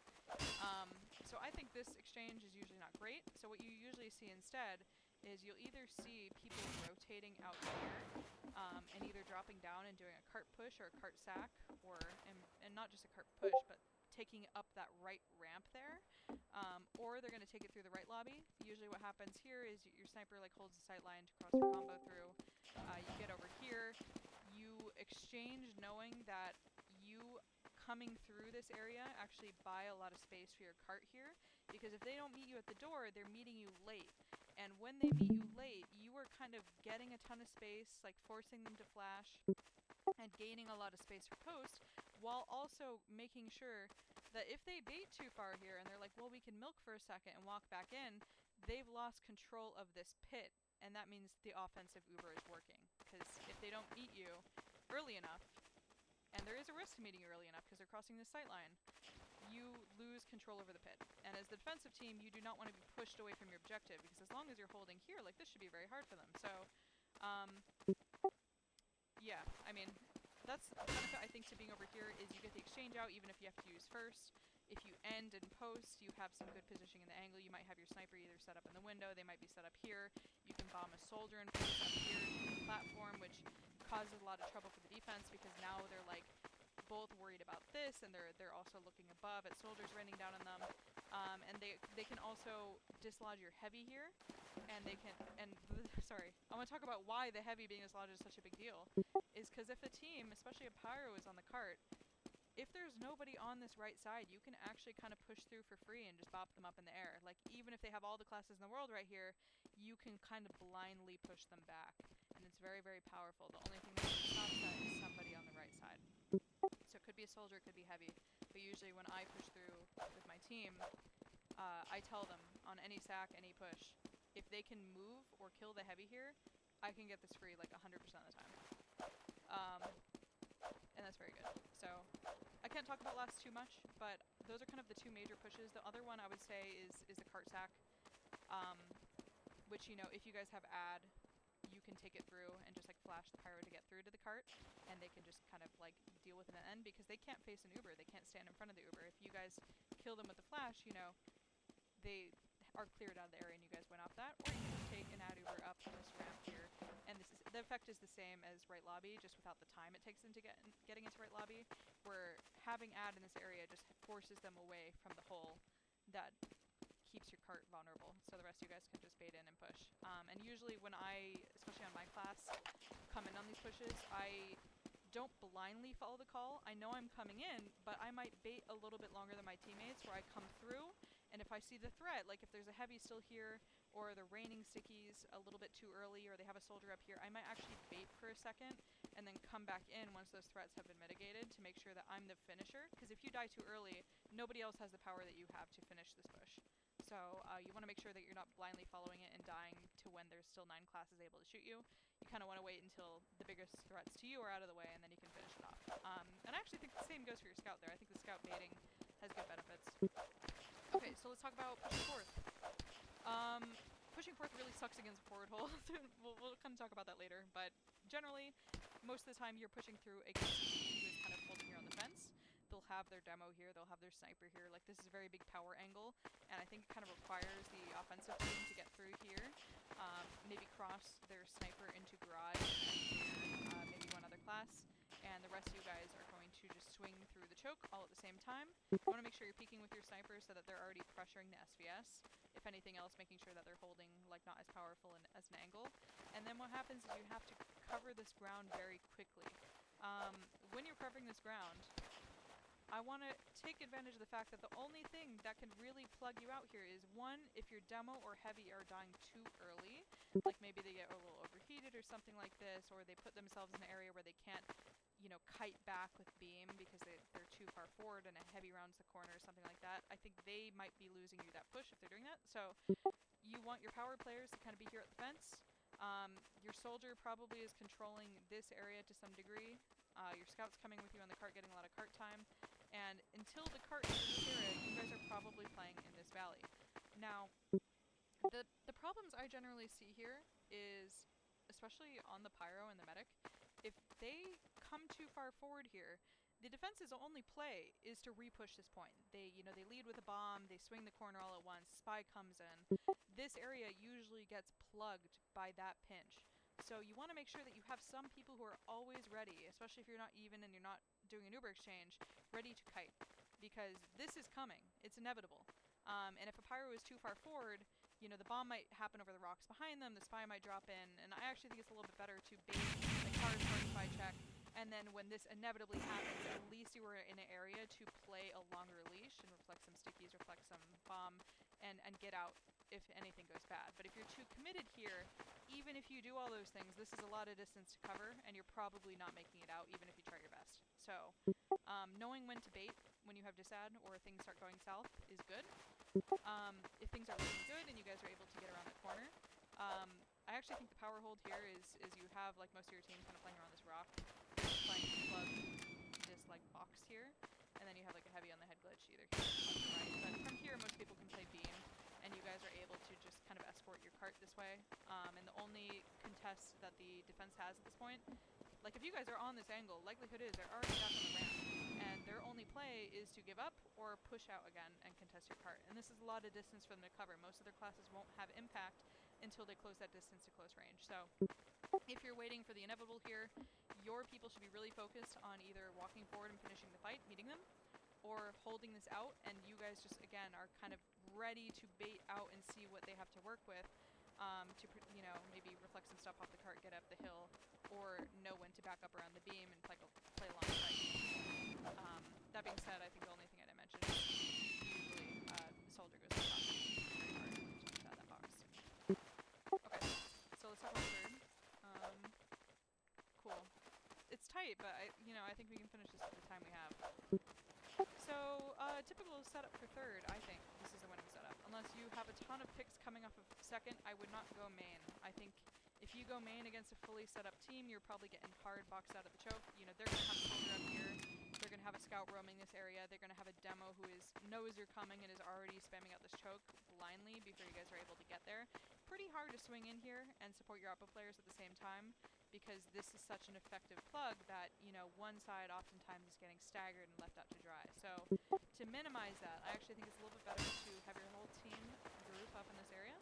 So I think this exchange is usually not great. So what you usually see instead is you'll either see people rotating out here, and either dropping down and doing a cart push or a cart sack, or and not just a cart push, but taking up that right ramp there, or they're going to take it through the right lobby. Usually what happens here is your sniper like holds the sight line to cross your combo through. You get over here, you exchange knowing that you coming through this area actually buy a lot of space for your cart here, because if they don't meet you at the door, they're meeting you late. And when they meet you late, you are kind of getting a ton of space, like forcing them to flash and gaining a lot of space for post, while also making sure that if they bait too far here and they're like, well, we can milk for a second and walk back in, they've lost control of this pit, and that means the offensive Uber is working. Because if they don't meet you early enough, and there is a risk to meeting you early enough because they're crossing the sight line, you lose control over the pit. And as the defensive team, you do not want to be pushed away from your objective, because as long as you're holding here, like, this should be very hard for them. So, yeah, I mean, that's the benefit, I think, to being over here, is you get the exchange out even if you have to use first. If you end and post, you have some good positioning in the angle. You might have your sniper either set up in the window, they might be set up here. You can bomb a soldier and post up here to the platform, which causes a lot of trouble for the defense, because now they're like both worried about this, and they're also looking above at soldiers raining down on them. And they can also dislodge your heavy here, and they can, sorry, I want to talk about why the heavy being dislodged is such a big deal, is because if a team, especially a pyro, is on the cart, if there's nobody on this right side, you can actually kind of push through for free and just bop them up in the air. Like, even if they have all the classes in the world right here, you can kind of blindly push them back, and it's very, very powerful. The only thing that really stops that is somebody on the right side. So it could be a soldier, it could be heavy, but usually when I push through with my team, I tell them on any sack, any push, if they can move or kill the heavy here, I can get this free like 100% of the time. And that's very good. So I can't talk about last too much, but those are kind of the two major pushes. The other one I would say is the cart sack, which, you know, if you guys have ad, you can take it through and just like flash the pyro to get through to the cart, and they can just kind of like deal with it at the end, because they can't face an Uber. They can't stand in front of the Uber. If you guys kill them with the flash, you know, they are cleared out of the area and you guys went off that. Or you can just take an ad Uber up this ramp here, and the effect is the same as right lobby, just without the time it takes them to getting into right lobby, where having ad in this area just forces them away from the hole that keeps your cart vulnerable, so the rest of you guys can just bait in and push. And usually when I, especially on my class, come in on these pushes, I don't blindly follow the call. I know I'm coming in, but I might bait a little bit longer than my teammates, where I come through, and if I see the threat, like if there's a heavy still here, or they're raining stickies a little bit too early, or they have a soldier up here, I might actually bait for a second, and then come back in once those threats have been mitigated to make sure that I'm the finisher, because if you die too early, nobody else has the power that you have to finish this push. So you want to make sure that you're not blindly following it and dying to when there's still 9 classes able to shoot you. You kind of want to wait until the biggest threats to you are out of the way, and then you can finish it off. And I actually think the same goes for your scout there. I think the scout baiting has good benefits. Okay, so let's talk about pushing forth. Pushing forth really sucks against a forward hole. we'll kind of talk about that later, but generally, most of the time you're pushing through against a team who is kind of holding here on the fence. They'll have their demo here, they'll have their sniper here. Like, this is a very big power angle, and I think it kind of requires the offensive team to get through here. Maybe cross their sniper into garage and clear maybe one other class, and the rest of you guys are going to just swing through the choke all at the same time. You want to make sure you're peeking with your sniper so that they're already pressuring the SVS. If anything else, making sure that they're holding like not as powerful as an angle. And then what happens is you have to cover this ground very quickly. When you're covering this ground, I want to take advantage of the fact that the only thing that can really plug you out here is, one, if your demo or heavy are dying too early, like maybe they get a little overheated or something like this, or they put themselves in an area where they can't, you know, kite back with beam because they're too far forward and a heavy rounds the corner or something like that. I think they might be losing you that push if they're doing that. So you want your power players to kind of be here at the fence. Your soldier probably is controlling this area to some degree. Your scout's coming with you on the cart, getting a lot of cart time. And until the cart is in this area, you guys are probably playing in this valley. Now, the problems I generally see here is, especially on the pyro and the medic, if they come too far forward here, the defense's only play is to re-push this point. They lead with a bomb, they swing the corner all at once, spy comes in. This area usually gets plugged by that pinch. So you want to make sure that you have some people who are always ready, especially if you're not even and you're not doing an Uber exchange, ready to kite. Because this is coming. It's inevitable. And if a pyro is too far forward, you know, the bomb might happen over the rocks behind them, the spy might drop in, and I actually think it's a little bit better to bait the car's first spy check, and then when this inevitably happens, at least you were in an area to play a longer leash and reflect some stickies, reflect some bomb, and get out if anything goes bad. But if you're too committed here, even if you do all those things, this is a lot of distance to cover, and you're probably not making it out, even if you try your best. So, knowing when to bait when you have disad or things start going south is good. If things are looking good and you guys are able to get around the corner, I actually think the power hold here is you have like most of your team kind of playing around this rock, trying to plug this like box here, and then you have like a heavy on the head glitch either here or left or right. But from here, most people can play beam, and you guys are able to just kind of escort your cart this way. And the only contest that the defense has at this point, like if you guys are on this angle, likelihood is they're already back on the ramp, and their only play is to give up or push out again and contest your cart. And this is a lot of distance for them to cover. Most of their classes won't have impact until they close that distance to close range. So if you're waiting for the inevitable here, your people should be really focused on either walking forward and finishing the fight, meeting them, or holding this out, and you guys just, again, are kind of ready to bait out and see what they have to work with, to, you know, maybe reflect some stuff off the cart, get up the hill, or know when to back up around the beam and play alongside. That being said, I think the only thing I didn't mention is usually the soldier goes to the top very hard when you jump out of that box. Okay, so let's talk about third. Cool. It's tight, but I think we can finish this at the time we have. So, typical setup for third, I think this is the winning setup. Unless you have a ton of picks coming off of second, I would not go main. I think if If you go main against a fully set up team, you're probably getting hard boxed out of the choke. You know, they're going to have a soldier up here. They're going to have a scout roaming this area. They're going to have a demo who knows you're coming and is already spamming out this choke blindly before you guys are able to get there. Pretty hard to swing in here and support your oppo players at the same time, because this is such an effective plug that, you know, one side oftentimes is getting staggered and left out to dry. So to minimize that, I actually think it's a little bit better to have your whole team group up in this area.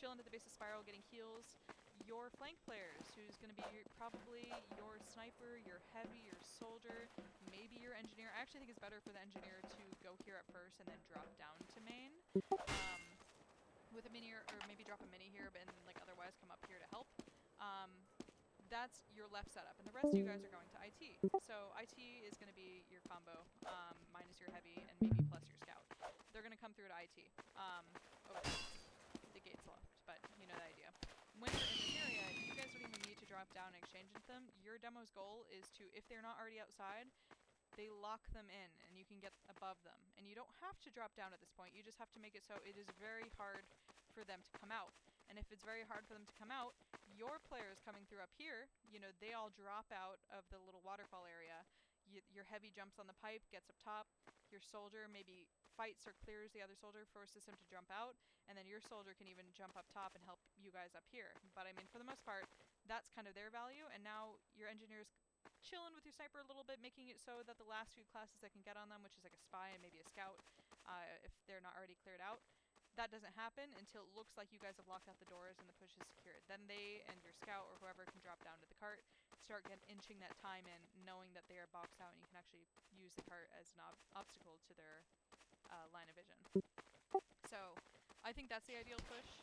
Chilling at the base of Spiral, getting heals. Your flank players, who's going to be probably your sniper, your heavy, your soldier, maybe your engineer. I actually think it's better for the engineer to go here at first and then drop down to main. With a mini or maybe drop a mini here, but like otherwise come up here to help. That's your left setup, and the rest of you guys are going to IT. So IT is going to be your combo, minus your heavy, and maybe plus your scout. They're going to come through to IT. Over there. The gate's locked, but you know the idea. When you're in this area, you guys don't even need to drop down and exchange with them. Your demo's goal is to, if they're not already outside, they lock them in, and you can get above them. And you don't have to drop down at this point, you just have to make it so it is very hard for them to come out. And if it's very hard for them to come out, your players coming through up here, you know, they all drop out of the little waterfall area. Your heavy jumps on the pipe, gets up top. Your soldier maybe fights or clears the other soldier, forces him to jump out, and then your soldier can even jump up top and help you guys up here. But I mean, for the most part, that's kind of their value, and now your engineer's chilling with your sniper a little bit, making it so that the last few classes that can get on them, which is like a spy and maybe a scout, if they're not already cleared out, that doesn't happen until it looks like you guys have locked out the doors and the push is secured. Then they and your scout or whoever can drop down to the cart, start inching that time in, knowing that they are boxed out and you can actually use the cart as an obstacle to their line of vision. So I think that's the ideal push.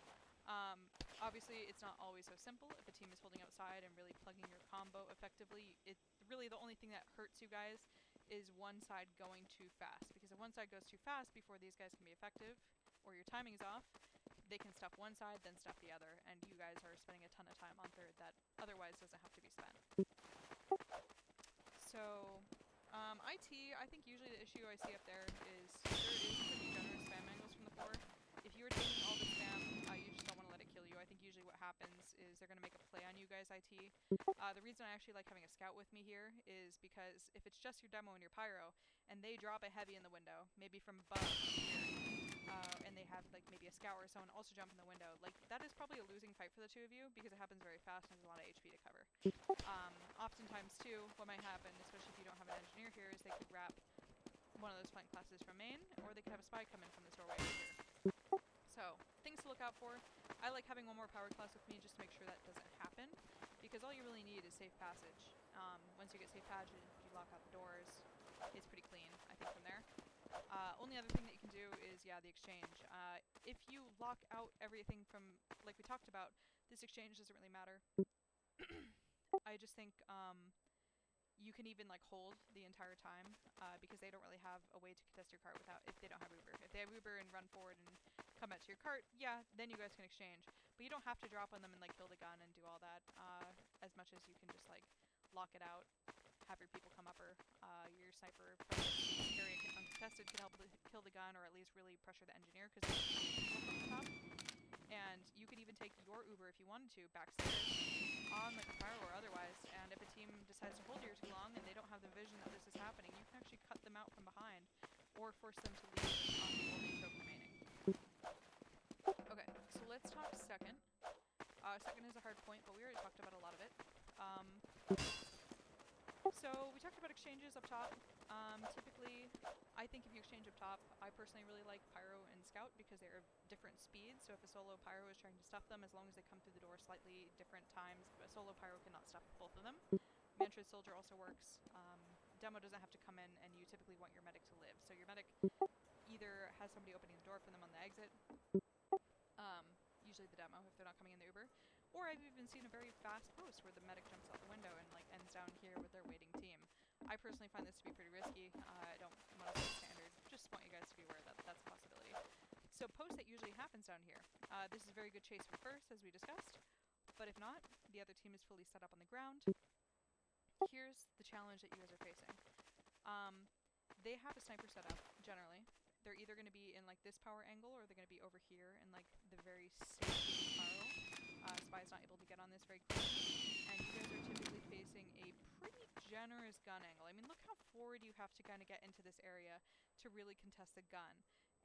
Obviously, it's not always so simple. If a team is holding outside and really plugging your combo effectively, really the only thing that hurts you guys is one side going too fast. Because if one side goes too fast before these guys can be effective, or your timing is off, they can stuff one side, then stuff the other, and you guys are spending a ton of time on third that otherwise doesn't have to be spent. So, IT, I think usually the issue I see up there is pretty generous spam angles from the floor. If you were taking all the spam, you just don't want to let it kill you. I think usually what happens is they're going to make a play on you guys, IT. The reason I actually like having a scout with me here is because if it's just your demo and your pyro, and they drop a heavy in the window, maybe from above here, and they have like maybe a scout or someone also jump in the window, like that is probably a losing fight for the two of you because it happens very fast and there's a lot of HP to cover. Oftentimes too, what might happen, especially if you don't have an engineer here, is they could wrap one of those flank classes from main, or they could have a spy come in from this doorway over here. So, things to look out for. I like having one more power class with me just to make sure that doesn't happen, because all you really need is safe passage. Once you get safe passage, you lock out the doors, it's pretty clean, I think, from there. Only other thing that you can do is, yeah, the exchange. If you lock out everything from, like we talked about, this exchange doesn't really matter. I just think you can even like hold the entire time because they don't really have a way to contest your cart without, if they don't have Uber. If they have Uber and run forward and come out to your cart, yeah, then you guys can exchange. But you don't have to drop on them and like kill the gun and do all that as much as you can just like lock it out, have your people come upper, your sniper from this area uncontested can help kill the gun or at least really pressure the engineer because they're from the top. And you could even take your Uber if you wanted to backstairs on like a pyro or otherwise, and if a team decides to hold here too long and they don't have the vision that this is happening, you can actually cut them out from behind or force them to leave on the holding choke remaining. Okay, so let's talk second. Second is a hard point, but we already talked about a lot of it. So we talked about exchanges up top. Typically, I think if you exchange up top, I personally really like Pyro and Scout because they're different speeds. So if a solo Pyro is trying to stuff them, as long as they come through the door slightly different times, a solo Pyro cannot stuff both of them. Mantrid Soldier also works. Demo doesn't have to come in, and you typically want your medic to live. So your medic either has somebody opening the door for them on the exit, usually the demo if they're not coming in the Uber, or I've even seen a very fast post where the medic jumps out the window and like ends down here with their waiting team. I personally find this to be pretty risky. I don't want to set standard. Just want you guys to be aware that that's a possibility. So post that usually happens down here. This is a very good chase for first, as we discussed. But if not, the other team is fully set up on the ground. Here's the challenge that you guys are facing. They have a sniper set up, generally. they're either going to be in like this power angle, or they're going to be over here in like the very safe pyro. Spy's not able to get on this very cleanly, and you guys are typically facing a pretty generous gun angle. I mean, look how forward you have to kind of get into this area to really contest the gun.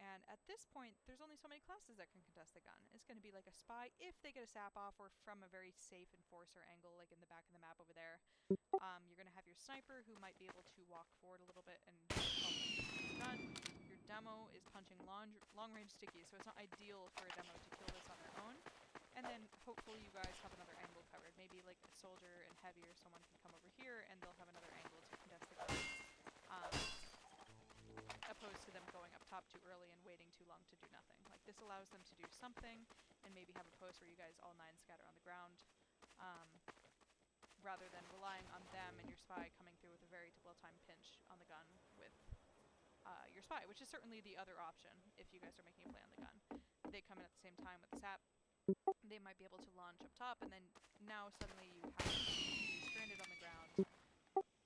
And at this point, there's only so many classes that can contest the gun. It's going to be like a spy if they get a sap off, or from a very safe enforcer angle, like in the back of the map over there. You're going to have your sniper, who might be able to walk forward a little bit and help the gun. Your demo is punching long-range sticky, so it's not ideal for a demo to kill this on their own. And then hopefully you guys have another angle covered. Maybe like a soldier and heavy or someone can come over here, and they'll have another angle to contest the gun. Opposed to them going up top too early and waiting too long to do nothing. Like, this allows them to do something, and maybe have a post where you guys all 9 scatter on the ground, rather than relying on them and your spy coming through with a very well-timed pinch on the gun with your spy, which is certainly the other option if you guys are making a play on the gun. They come in at the same time with the sap, they might be able to launch up top, and then now suddenly you have to be stranded on the ground,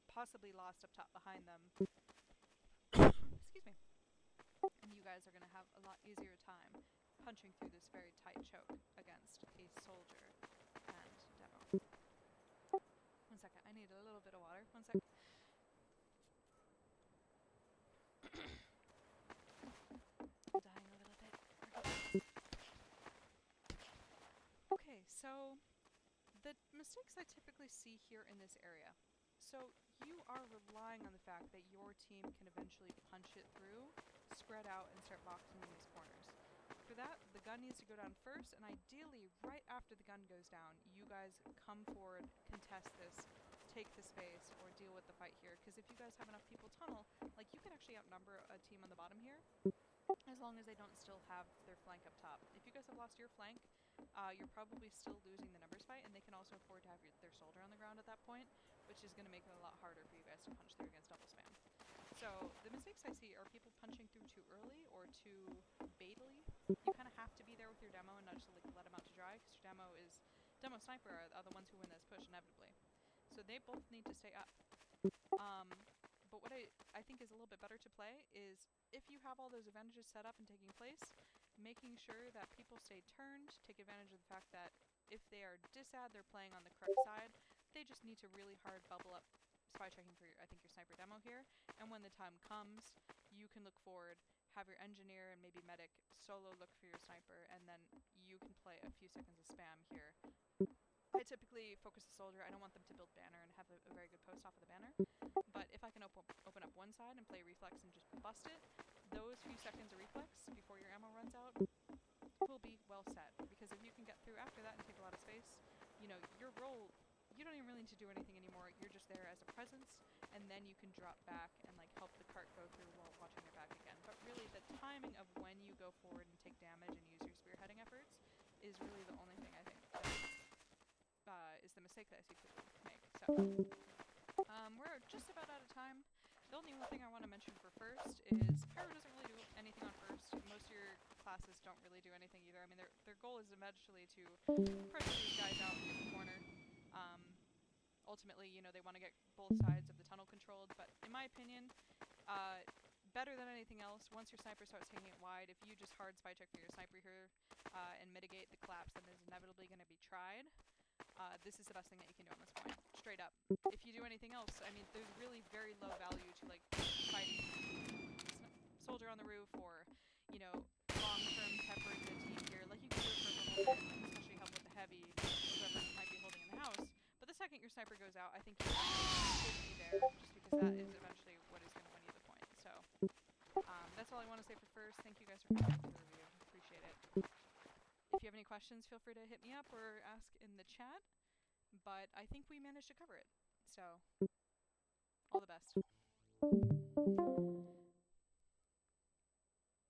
possibly lost up top behind them. Excuse me. And you guys are going to have a lot easier time punching through this very tight choke against a soldier and demo. 1 second, I need a little bit of water. 1 sec. I'm dying a little bit. Okay, so the mistakes I typically see here in this area. So you are relying on the fact that your team can eventually punch it through, spread out, and start boxing in these corners. For that, the gun needs to go down first, and ideally, right after the gun goes down, you guys come forward, contest this, take the space, or deal with the fight here. Because if you guys have enough people tunnel, like, you can actually outnumber a team on the bottom here, as long as they don't still have their flank up top. If you guys have lost your flank, you're probably still losing the numbers fight, and they can also afford to have their soldier on the ground at that point, which is going to make it a lot harder for you guys to punch through against double spam. So the mistakes I see are people punching through too early or too baitily. You kind of have to be there with your demo and not just let them out to dry, because your demo sniper are the ones who win this push inevitably. So they both need to stay up. But what I think is a little bit better to play is, if you have all those advantages set up and taking place, making sure that people stay turned, take advantage of the fact that if they are disad, they're playing on the correct side. They just need to really hard bubble up spy checking for, I think, your sniper demo here. And when the time comes, you can look forward, have your engineer and maybe medic solo look for your sniper, and then you can play a few seconds of spam here. I typically focus the soldier. I don't want them to build banner and have a very good post off of the banner. But if I can open up one side and play reflex and just bust it, those few seconds of reflex before your ammo runs out will be well set. Because if you can get through after that and take a lot of space, you know, your role, you don't even really need to do anything anymore. You're just there as a presence, and then you can drop back and like help the cart go through while watching your back again. But really, the timing of when you go forward and take damage and use your spearheading efforts is really the only thing I think that is the mistake that I see people make. So we're just about out of time. The only thing I want to mention for first is pyro doesn't really do anything on first. Most of your classes don't really do anything either. I mean, their goal is eventually to pressure these guys out in the corner. Ultimately, you know, they want to get both sides of the tunnel controlled, but in my opinion, better than anything else, once your sniper starts taking it wide, if you just hard spy check for your sniper here and mitigate the collapse that is inevitably going to be tried, this is the best thing that you can do on this point. Straight up. If you do anything else, I mean, there's really very low value to, like, fighting soldier on the roof, or, you know, long-term peppering the team here. Like, you can do it for a little bit, like, especially help with the heavy, whoever might be holding in the house. But the second your sniper goes out, I think you should be there, just because that is eventually what is going to win you the point. So, that's all I want to say for first. Thank you guys for coming to the review. Appreciate it. If you have any questions, feel free to hit me up or ask in the chat. But I think we managed to cover it. So, all the best.